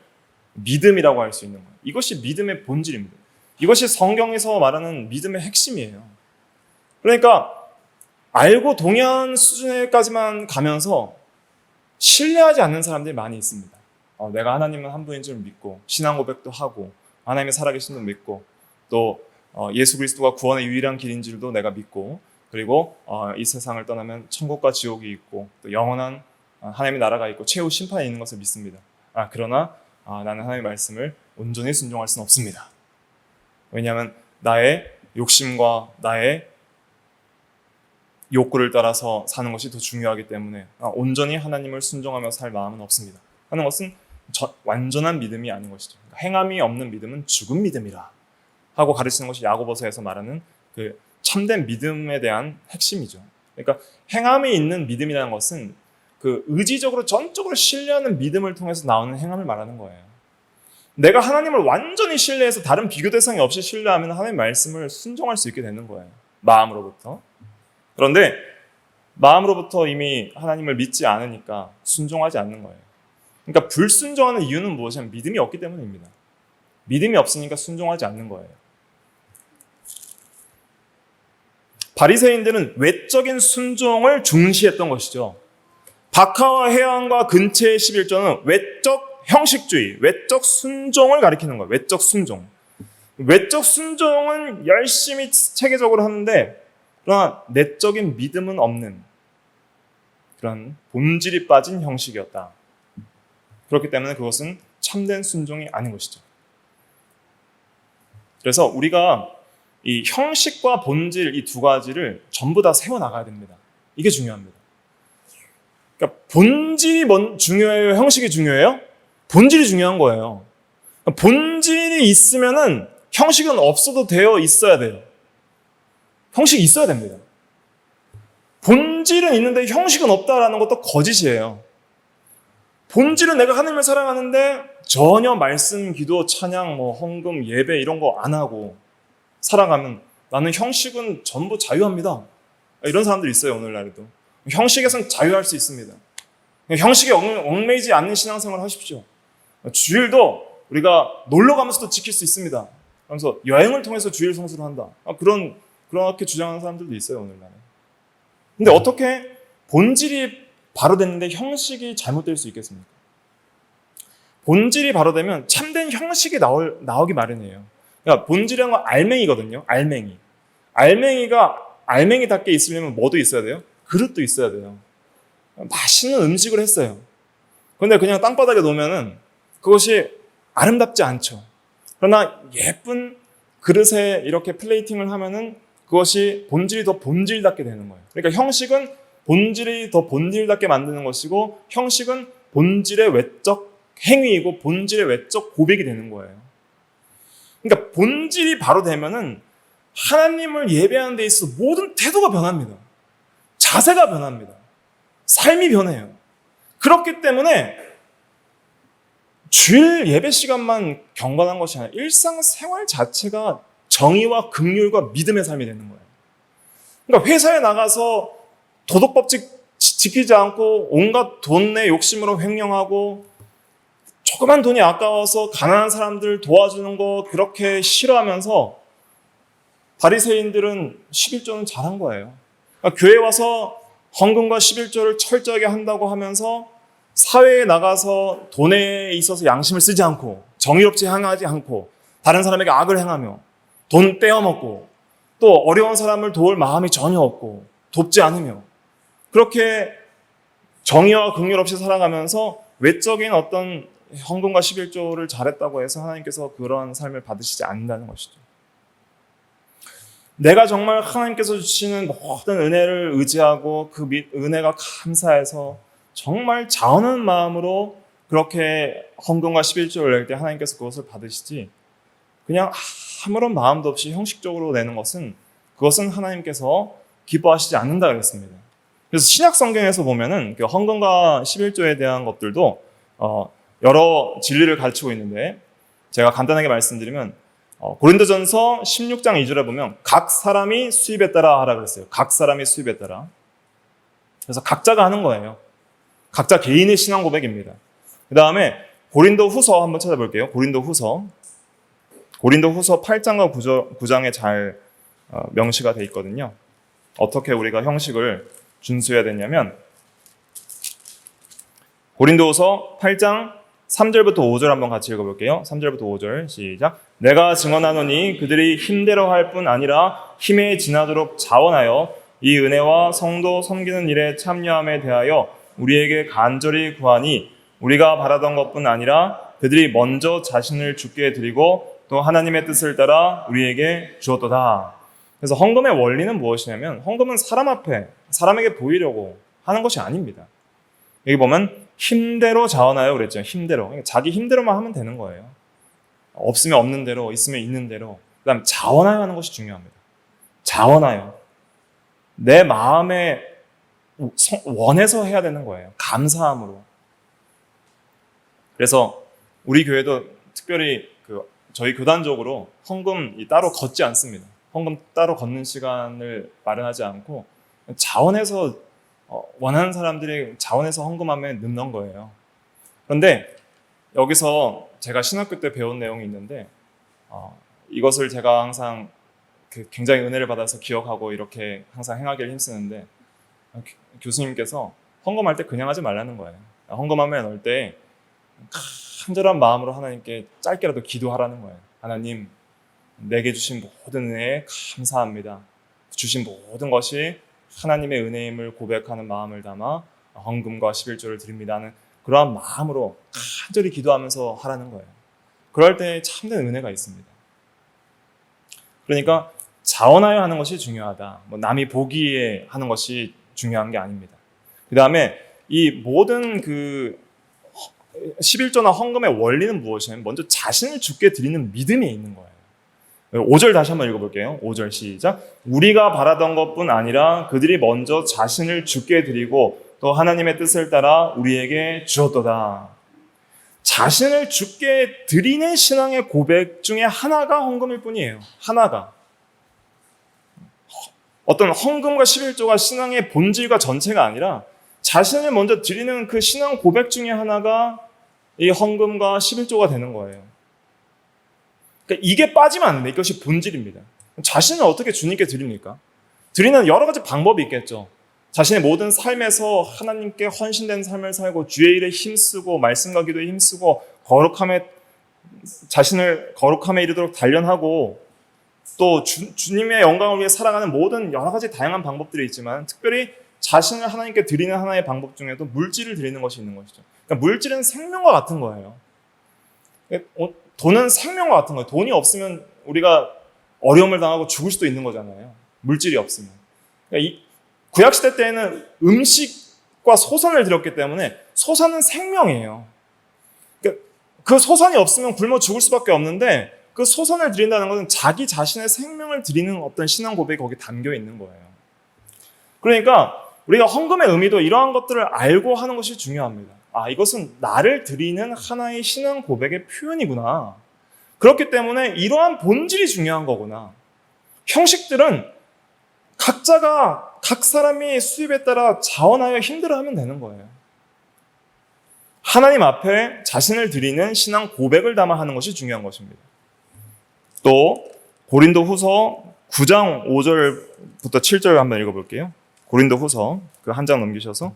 믿음이라고 할 수 있는 거예요. 이것이 믿음의 본질입니다. 이것이 성경에서 말하는 믿음의 핵심이에요. 그러니까 알고 동의하는 수준에까지만 가면서 신뢰하지 않는 사람들이 많이 있습니다. 내가 하나님은 한 분인 줄 믿고 신앙 고백도 하고 하나님의 살아계신 줄 믿고 또 예수 그리스도가 구원의 유일한 길인 줄도 내가 믿고, 그리고 이 세상을 떠나면 천국과 지옥이 있고 또 영원한 하나님의 나라가 있고 최후 심판이 있는 것을 믿습니다. 그러나 나는 하나님의 말씀을 온전히 순종할 수는 없습니다. 왜냐하면 나의 욕심과 나의 욕구를 따라서 사는 것이 더 중요하기 때문에 온전히 하나님을 순종하며 살 마음은 없습니다 하는 것은 완전한 믿음이 아닌 것이죠. 행함이 없는 믿음은 죽은 믿음이라 하고 가르치는 것이 야고보서에서 말하는 그 참된 믿음에 대한 핵심이죠. 그러니까 행함이 있는 믿음이라는 것은 그 의지적으로 전적으로 신뢰하는 믿음을 통해서 나오는 행함을 말하는 거예요. 내가 하나님을 완전히 신뢰해서 다른 비교 대상이 없이 신뢰하면 하나님의 말씀을 순종할 수 있게 되는 거예요. 마음으로부터. 그런데 마음으로부터 이미 하나님을 믿지 않으니까 순종하지 않는 거예요. 그러니까 불순종하는 이유는 무엇이냐면 믿음이 없기 때문입니다. 믿음이 없으니까 순종하지 않는 거예요. 바리새인들은 외적인 순종을 중시했던 것이죠. 박하와 해안과 근체의 11조는 외적 형식주의, 외적 순종을 가리키는 거예요. 외적 순종. 외적 순종은 열심히 체계적으로 하는데 그러나 내적인 믿음은 없는 그런 본질이 빠진 형식이었다. 그렇기 때문에 그것은 참된 순종이 아닌 것이죠. 그래서 우리가 이 형식과 본질 이 두 가지를 전부 다 세워나가야 됩니다. 이게 중요합니다. 그러니까 본질이 중요해요? 형식이 중요해요? 본질이 중요한 거예요. 본질이 있으면은 형식은 없어도 되어 있어야 돼요. 형식이 있어야 됩니다. 본질은 있는데 형식은 없다라는 것도 거짓이에요. 본질은 내가 하나님을 사랑하는데 전혀 말씀, 기도, 찬양, 헌금, 예배 이런 거 안 하고 살아가면 나는 형식은 전부 자유합니다. 이런 사람들이 있어요, 오늘날에도. 형식에선 자유할 수 있습니다. 형식에 얽매이지 않는 신앙생활을 하십시오. 주일도 우리가 놀러 가면서도 지킬 수 있습니다. 그러면서 여행을 통해서 주일 성수를 한다. 그렇게 주장하는 사람들도 있어요, 오늘날에. 근데 어떻게 본질이 바로 됐는데 형식이 잘못될 수 있겠습니까? 본질이 바로 되면 참된 형식이 나오기 마련이에요. 그러니까 본질이란 건 알맹이거든요. 알맹이. 알맹이가 알맹이답게 있으려면 뭐도 있어야 돼요? 그릇도 있어야 돼요. 맛있는 음식을 했어요. 그런데 그냥 땅바닥에 놓으면은 그것이 아름답지 않죠. 그러나 예쁜 그릇에 이렇게 플레이팅을 하면은 그것이 본질이 더 본질답게 되는 거예요. 그러니까 형식은 본질이 더 본질답게 만드는 것이고 형식은 본질의 외적 행위이고 본질의 외적 고백이 되는 거예요. 그러니까 본질이 바로 되면은 하나님을 예배하는 데 있어서 모든 태도가 변합니다. 자세가 변합니다. 삶이 변해요. 그렇기 때문에 주일 예배 시간만 경건한 것이 아니라 일상생활 자체가 정의와 긍휼과 믿음의 삶이 되는 거예요. 그러니까 회사에 나가서 도덕법칙 지키지 않고 온갖 돈의 욕심으로 횡령하고 조그만 돈이 아까워서 가난한 사람들 도와주는 거 그렇게 싫어하면서 바리새인들은 11조는 잘한 거예요. 그러니까 교회 와서 헌금과 11조를 철저하게 한다고 하면서 사회에 나가서 돈에 있어서 양심을 쓰지 않고 정의롭지 행하지 않고 다른 사람에게 악을 행하며 돈 떼어먹고 또 어려운 사람을 도울 마음이 전혀 없고 돕지 않으며 그렇게 정의와 긍휼 없이 살아가면서 외적인 어떤 헌금과 11조를 잘했다고 해서 하나님께서 그런 삶을 받으시지 않는다는 것이죠. 내가 정말 하나님께서 주시는 모든 은혜를 의지하고 그 은혜가 감사해서 정말 자원하는 마음으로 그렇게 헌금과 11조를 낼 때 하나님께서 그것을 받으시지 그냥 아무런 마음도 없이 형식적으로 내는 것은 그것은 하나님께서 기뻐하시지 않는다 그랬습니다. 그래서 신약 성경에서 보면은 그 헌금과 11조에 대한 것들도 여러 진리를 가르치고 있는데 제가 간단하게 말씀드리면 고린도전서 16장 2절에 보면 각 사람이 수입에 따라 하라 그랬어요. 각 사람이 수입에 따라. 그래서 각자가 하는 거예요. 각자 개인의 신앙 고백입니다. 그 다음에 고린도 후서 한번 찾아볼게요. 고린도 후서 8장과 9장에 잘 명시가 돼 있거든요. 어떻게 우리가 형식을 준수해야 되냐면 고린도후서 8장 3절부터 5절 한번 같이 읽어볼게요. 3절부터 5절 시작. 내가 증언하노니 그들이 힘대로 할 뿐 아니라 힘에 지나도록 자원하여 이 은혜와 성도 섬기는 일에 참여함에 대하여 우리에게 간절히 구하니 우리가 바라던 것뿐 아니라 그들이 먼저 자신을 주께 드리고 또 하나님의 뜻을 따라 우리에게 주었도다. 그래서 헌금의 원리는 무엇이냐면 헌금은 사람 앞에 사람에게 보이려고 하는 것이 아닙니다. 여기 보면 힘대로 자원하여 그랬죠. 힘대로. 그러니까 자기 힘대로만 하면 되는 거예요. 없으면 없는 대로, 있으면 있는 대로. 그 다음에 자원하여 하는 것이 중요합니다. 자원하여. 내 마음에 원해서 해야 되는 거예요. 감사함으로. 그래서 우리 교회도 특별히 저희 교단적으로 헌금 따로 걷지 않습니다. 헌금 따로 걷는 시간을 마련하지 않고 자원해서 원하는 사람들이 자원해서 헌금하면 넣는 거예요. 그런데 여기서 제가 신학교 때 배운 내용이 있는데 이것을 제가 항상 굉장히 은혜를 받아서 기억하고 이렇게 항상 행하기를 힘쓰는데 교수님께서 헌금할 때 그냥 하지 말라는 거예요. 헌금하면 넣을 때 간절한 마음으로 하나님께 짧게라도 기도하라는 거예요. 하나님, 내게 주신 모든 은혜에 감사합니다. 주신 모든 것이 하나님의 은혜임을 고백하는 마음을 담아 헌금과 11조를 드립니다는 그러한 마음으로 간절히 기도하면서 하라는 거예요. 그럴 때 참된 은혜가 있습니다. 그러니까 자원하여 하는 것이 중요하다. 남이 보기에 하는 것이 중요한 게 아닙니다. 그 다음에 이 모든 11조나 헌금의 원리는 무엇이냐면 먼저 자신을 주께 드리는 믿음이 있는 거예요. 5절 다시 한번 읽어볼게요. 5절 시작. 우리가 바라던 것뿐 아니라 그들이 먼저 자신을 주께 드리고 또 하나님의 뜻을 따라 우리에게 주었도다. 자신을 주께 드리는 신앙의 고백 중에 하나가 헌금일 뿐이에요. 하나가. 어떤 헌금과 11조가 신앙의 본질과 전체가 아니라 자신을 먼저 드리는 그 신앙 고백 중에 하나가 이 헌금과 11조가 되는 거예요. 그러니까 이게 빠지면 안 돼. 이것이 본질입니다. 자신을 어떻게 주님께 드립니까? 드리는 여러 가지 방법이 있겠죠. 자신의 모든 삶에서 하나님께 헌신된 삶을 살고 주의 일에 힘쓰고 말씀과 기도에 힘쓰고 자신을 거룩함에 이르도록 단련하고 또 주님의 영광을 위해 살아가는 모든 여러 가지 다양한 방법들이 있지만 특별히 자신을 하나님께 드리는 하나의 방법 중에도 물질을 드리는 것이 있는 것이죠. 그러니까 물질은 생명과 같은 거예요. 돈은 생명과 같은 거예요. 돈이 없으면 우리가 어려움을 당하고 죽을 수도 있는 거잖아요. 물질이 없으면. 그러니까 구약시대 때에는 음식과 소산을 드렸기 때문에 소산은 생명이에요. 그러니까 그 소산이 없으면 굶어 죽을 수밖에 없는데 그 소산을 드린다는 것은 자기 자신의 생명을 드리는 어떤 신앙 고백이 거기에 담겨 있는 거예요. 그러니까 우리가 헌금의 의미도 이러한 것들을 알고 하는 것이 중요합니다. 이것은 나를 드리는 하나의 신앙 고백의 표현이구나. 그렇기 때문에 이러한 본질이 중요한 거구나. 형식들은 각 사람이 수입에 따라 자원하여 힘들어하면 되는 거예요. 하나님 앞에 자신을 드리는 신앙 고백을 담아 하는 것이 중요한 것입니다. 또 고린도후서 9장 5절부터 7절 한번 읽어볼게요. 고린도후서 그 한 장 넘기셔서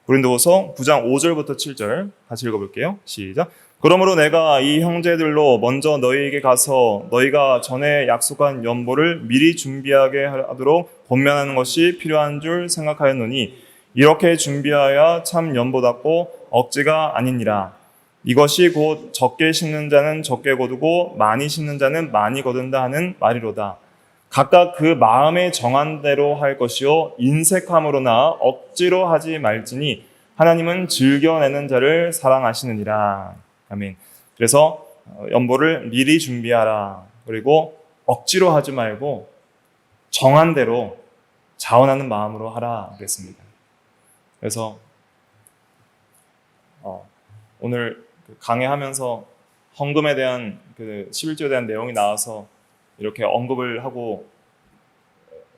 고린도후서 9장 5절부터 7절 같이 읽어볼게요. 시작. 그러므로 내가 이 형제들로 먼저 너희에게 가서 너희가 전에 약속한 연보를 미리 준비하게 하도록 권면하는 것이 필요한 줄 생각하였노니 이렇게 준비하여야 참 연보답고 억지가 아니니라. 이것이 곧 적게 심는 자는 적게 거두고 많이 심는 자는 많이 거둔다 하는 말이로다. 각각 그 마음에 정한 대로 할 것이요 인색함으로나 억지로 하지 말지니 하나님은 즐겨내는 자를 사랑하시느니라. 아멘. 그래서 연보를 미리 준비하라. 그리고 억지로 하지 말고 정한 대로 자원하는 마음으로 하라 그랬습니다. 그래서 오늘 강의하면서 헌금에 대한 그 11조에 대한 내용이 나와서 이렇게 언급을 하고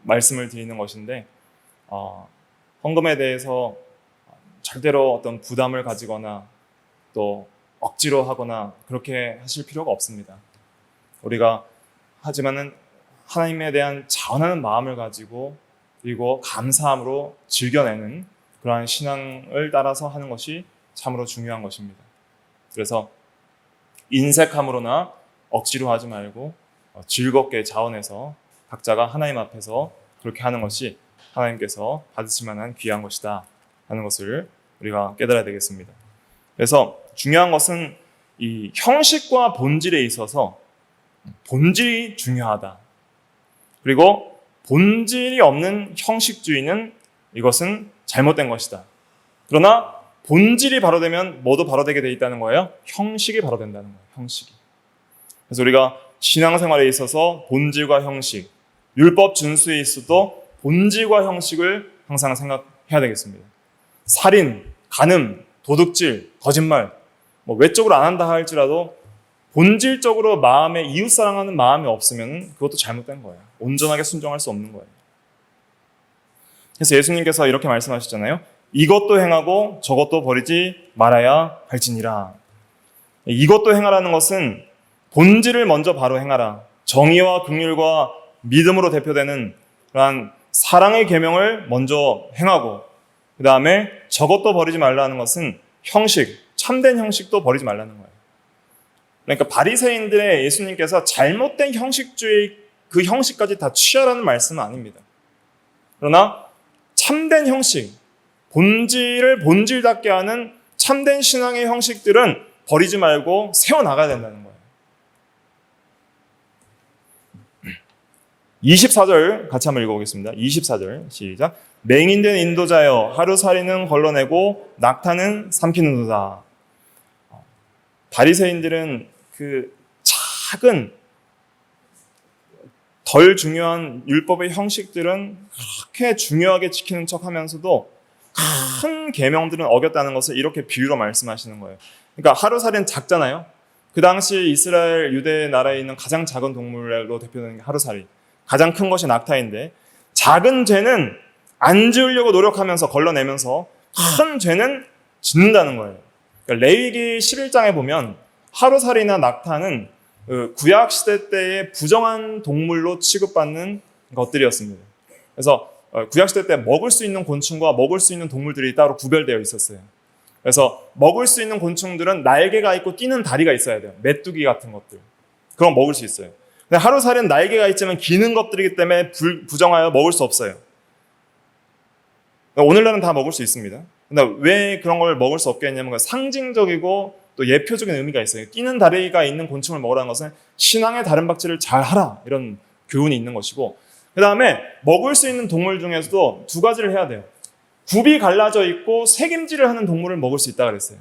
말씀을 드리는 것인데 헌금에 대해서 절대로 어떤 부담을 가지거나 또 억지로 하거나 그렇게 하실 필요가 없습니다. 우리가 하지만은 하나님에 대한 자원하는 마음을 가지고 그리고 감사함으로 즐겨내는 그러한 신앙을 따라서 하는 것이 참으로 중요한 것입니다. 그래서 인색함으로나 억지로 하지 말고 즐겁게 자원해서 각자가 하나님 앞에서 그렇게 하는 것이 하나님께서 받으실 만한 귀한 것이다 하는 것을 우리가 깨달아야 되겠습니다. 그래서 중요한 것은 이 형식과 본질에 있어서 본질이 중요하다. 그리고 본질이 없는 형식주의는 이것은 잘못된 것이다. 그러나 본질이 바로 되면 뭐도 바로 되게 돼 있다는 거예요? 형식이 바로 된다는 거예요. 형식이. 그래서 우리가 신앙생활에 있어서 본질과 형식, 율법 준수에 있어도 본질과 형식을 항상 생각해야 되겠습니다. 살인, 간음, 도둑질, 거짓말, 외적으로 안 한다 할지라도 본질적으로 마음에 이웃사랑하는 마음이 없으면 그것도 잘못된 거예요. 온전하게 순종할 수 없는 거예요. 그래서 예수님께서 이렇게 말씀하셨잖아요. 이것도 행하고 저것도 버리지 말아야 할지니라. 이것도 행하라는 것은 본질을 먼저 바로 행하라. 정의와 긍휼과 믿음으로 대표되는 그러한 사랑의 계명을 먼저 행하고 그 다음에 저것도 버리지 말라는 것은 형식, 참된 형식도 버리지 말라는 거예요. 그러니까 바리새인들의 예수님께서 잘못된 형식주의 그 형식까지 다 취하라는 말씀은 아닙니다. 그러나 참된 형식, 본질을 본질답게 하는 참된 신앙의 형식들은 버리지 말고 세워나가야 된다는 거예요. 24절 같이 한번 읽어보겠습니다. 24절 시작. 맹인된 인도자여 하루살이는 걸러내고 낙타는 삼키는도다. 바리새인들은 그 작은 덜 중요한 율법의 형식들은 그렇게 중요하게 지키는 척하면서도 큰 계명들은 어겼다는 것을 이렇게 비유로 말씀하시는 거예요. 그러니까 하루살이는 작잖아요. 그 당시 이스라엘 유대 나라에 있는 가장 작은 동물로 대표되는 게 하루살이. 가장 큰 것이 낙타인데 작은 죄는 안 지으려고 노력하면서 걸러내면서 큰 죄는 짓는다는 거예요. 그러니까 레위기 11장에 보면 하루살이나 낙타는 구약 시대 때의 부정한 동물로 취급받는 것들이었습니다. 그래서 구약 시대 때 먹을 수 있는 곤충과 먹을 수 있는 동물들이 따로 구별되어 있었어요. 그래서 먹을 수 있는 곤충들은 날개가 있고 뛰는 다리가 있어야 돼요. 메뚜기 같은 것들. 그럼 먹을 수 있어요. 근데 하루살이는 날개가 있지만 기는 것들이기 때문에 부정하여 먹을 수 없어요. 오늘날은 다 먹을 수 있습니다. 근데 왜 그런 걸 먹을 수 없게 했냐면 상징적이고 또 예표적인 의미가 있어요. 뛰는 다리가 있는 곤충을 먹으라는 것은 신앙의 다른 박질을 잘 하라 이런 교훈이 있는 것이고, 그 다음에 먹을 수 있는 동물 중에서도 두 가지를 해야 돼요. 굽이 갈라져 있고 새김질을 하는 동물을 먹을 수 있다고 그랬어요.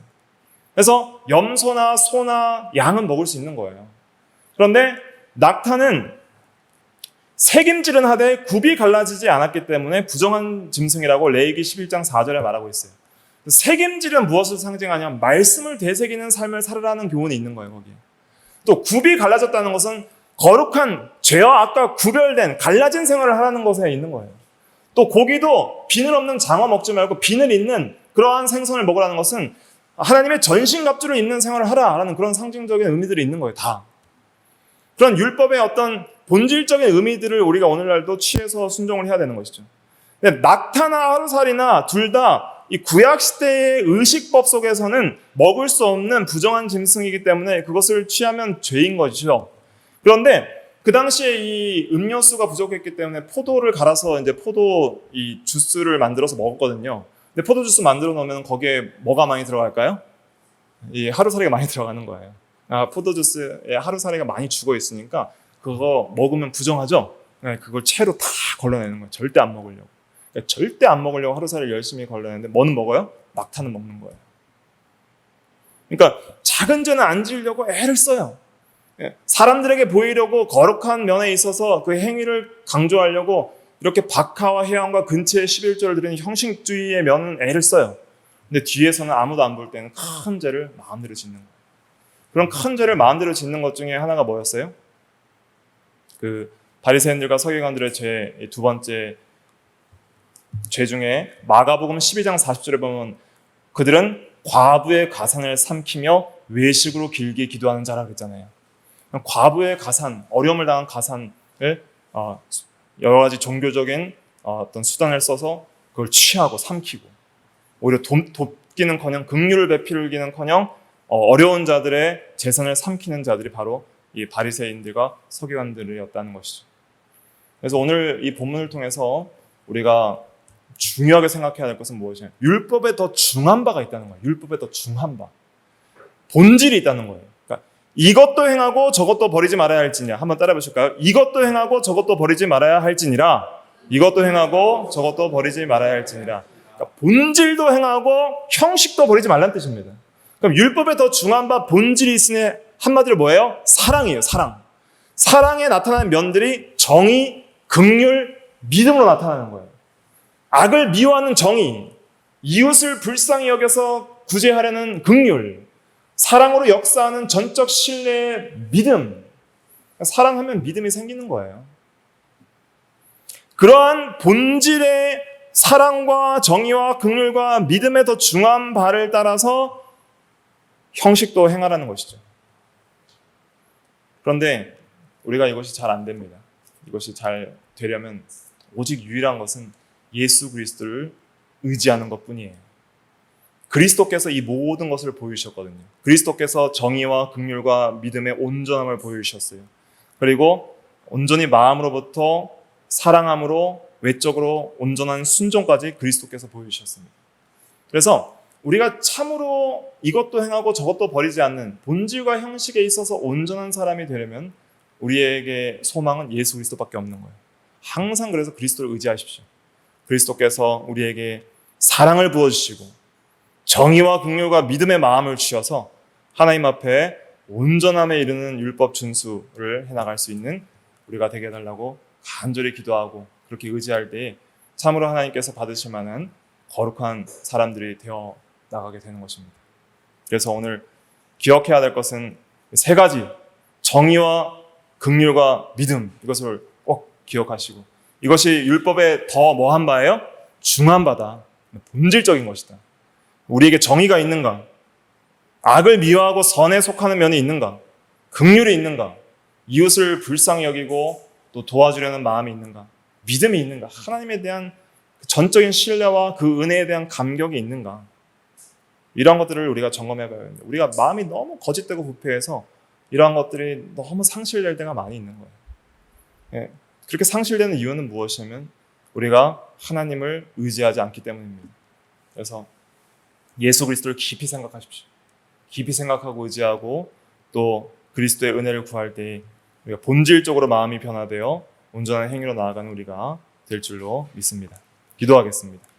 그래서 염소나 소나 양은 먹을 수 있는 거예요. 그런데 낙타는 새김질은 하되 굽이 갈라지지 않았기 때문에 부정한 짐승이라고 레위기 11장 4절에 말하고 있어요. 새김질은 무엇을 상징하냐면 말씀을 되새기는 삶을 살아라는 교훈이 있는 거예요. 거기에. 또 굽이 갈라졌다는 것은 거룩한 죄와 악과 구별된 갈라진 생활을 하라는 것에 있는 거예요. 또 고기도 비늘 없는 장어 먹지 말고 비늘 있는 그러한 생선을 먹으라는 것은 하나님의 전신갑주를 입는 생활을 하라라는 그런 상징적인 의미들이 있는 거예요. 다. 그런 율법의 어떤 본질적인 의미들을 우리가 오늘날도 취해서 순종을 해야 되는 것이죠. 근데 낙타나 하루살이나 둘 다 이 구약 시대의 의식법 속에서는 먹을 수 없는 부정한 짐승이기 때문에 그것을 취하면 죄인 것이죠. 그런데 그 당시에 이 음료수가 부족했기 때문에 포도를 갈아서 이제 포도 이 주스를 만들어서 먹었거든요. 근데 포도 주스 만들어 놓으면 거기에 뭐가 많이 들어갈까요? 이 하루살이가 많이 들어가는 거예요. 포도 주스에 하루살이가 많이 죽어 있으니까 그거 먹으면 부정하죠. 그걸 채로 다 걸러내는 거예요. 절대 안 먹으려고. 그러니까 절대 안 먹으려고 하루살이를 열심히 걸러내는데 뭐는 먹어요? 낙타는 먹는 거예요. 그러니까 작은 죄는 안 지으려고 애를 써요. 사람들에게 보이려고 거룩한 면에 있어서 그 행위를 강조하려고 이렇게 박하와 해양과 근처에 11조를 드리는 형식주의의 면은 애를 써요. 근데 뒤에서는 아무도 안 볼 때는 큰 죄를 마음대로 짓는 거예요. 그런 큰 죄를 마음대로 짓는 것 중에 하나가 뭐였어요? 그 바리새인들과 서기관들의 죄 두 번째 죄 중에 마가복음 12장 40절에 보면 그들은 과부의 가산을 삼키며 외식으로 길게 기도하는 자라고 했잖아요. 과부의 가산, 어려움을 당한 가산을 여러 가지 종교적인 어떤 수단을 써서 그걸 취하고 삼키고 오히려 돕기는커녕 긍휼을 베풀기는커녕 어려운 자들의 재산을 삼키는 자들이 바로 이 바리새인들과 서기관들이었다는 것이죠. 그래서 오늘 이 본문을 통해서 우리가 중요하게 생각해야 될 것은 무엇이냐? 율법에 더 중한 바가 있다는 거예요. 율법에 더 중한 바. 본질이 있다는 거예요. 그러니까 이것도 행하고 저것도 버리지 말아야 할지니라. 한번 따라해 보실까요? 이것도 행하고 저것도 버리지 말아야 할지니라. 이것도 행하고 저것도 버리지 말아야 할지니라. 그러니까 본질도 행하고 형식도 버리지 말라는 뜻입니다. 그럼 율법에 더 중한 바 본질이 있으니 한마디로 뭐예요? 사랑이에요. 사랑. 사랑에 나타나는 면들이 정의, 긍휼, 믿음으로 나타나는 거예요. 악을 미워하는 정의, 이웃을 불쌍히 여겨서 구제하려는 긍휼, 사랑으로 역사하는 전적 신뢰의 믿음. 사랑하면 믿음이 생기는 거예요. 그러한 본질의 사랑과 정의와 긍휼과 믿음에 더 중한 바를 따라서 형식도 행하라는 것이죠. 그런데 우리가 이것이 잘 안 됩니다. 이것이 잘 되려면 오직 유일한 것은 예수 그리스도를 의지하는 것뿐이에요. 그리스도께서 이 모든 것을 보여주셨거든요. 그리스도께서 정의와 긍휼과 믿음의 온전함을 보여주셨어요. 그리고 온전히 마음으로부터 사랑함으로 외적으로 온전한 순종까지 그리스도께서 보여주셨습니다. 그래서 우리가 참으로 이것도 행하고 저것도 버리지 않는 본질과 형식에 있어서 온전한 사람이 되려면 우리에게 소망은 예수 그리스도밖에 없는 거예요. 항상 그래서 그리스도를 의지하십시오. 그리스도께서 우리에게 사랑을 부어주시고 정의와 긍휼과 믿음의 마음을 주셔서 하나님 앞에 온전함에 이르는 율법 준수를 해나갈 수 있는 우리가 되게 해달라고 간절히 기도하고 그렇게 의지할 때에 참으로 하나님께서 받으실 만한 거룩한 사람들이 되어 나가게 되는 것입니다. 그래서 오늘 기억해야 될 것은 세 가지, 정의와 긍휼과 믿음, 이것을 꼭 기억하시고, 이것이 율법에 더 뭐한 바예요? 중한 바다, 본질적인 것이다. 우리에게 정의가 있는가? 악을 미워하고 선에 속하는 면이 있는가? 긍휼이 있는가? 이웃을 불쌍히 여기고 또 도와주려는 마음이 있는가? 믿음이 있는가? 하나님에 대한 전적인 신뢰와 그 은혜에 대한 감격이 있는가? 이러한 것들을 우리가 점검해 봐야 됩니다. 우리가 마음이 너무 거짓되고 부패해서 이러한 것들이 너무 상실될 때가 많이 있는 거예요. 예, 그렇게 상실되는 이유는 무엇이냐면 우리가 하나님을 의지하지 않기 때문입니다. 그래서 예수 그리스도를 깊이 생각하십시오. 깊이 생각하고 의지하고 또 그리스도의 은혜를 구할 때 우리가 본질적으로 마음이 변화되어 온전한 행위로 나아가는 우리가 될 줄로 믿습니다. 기도하겠습니다.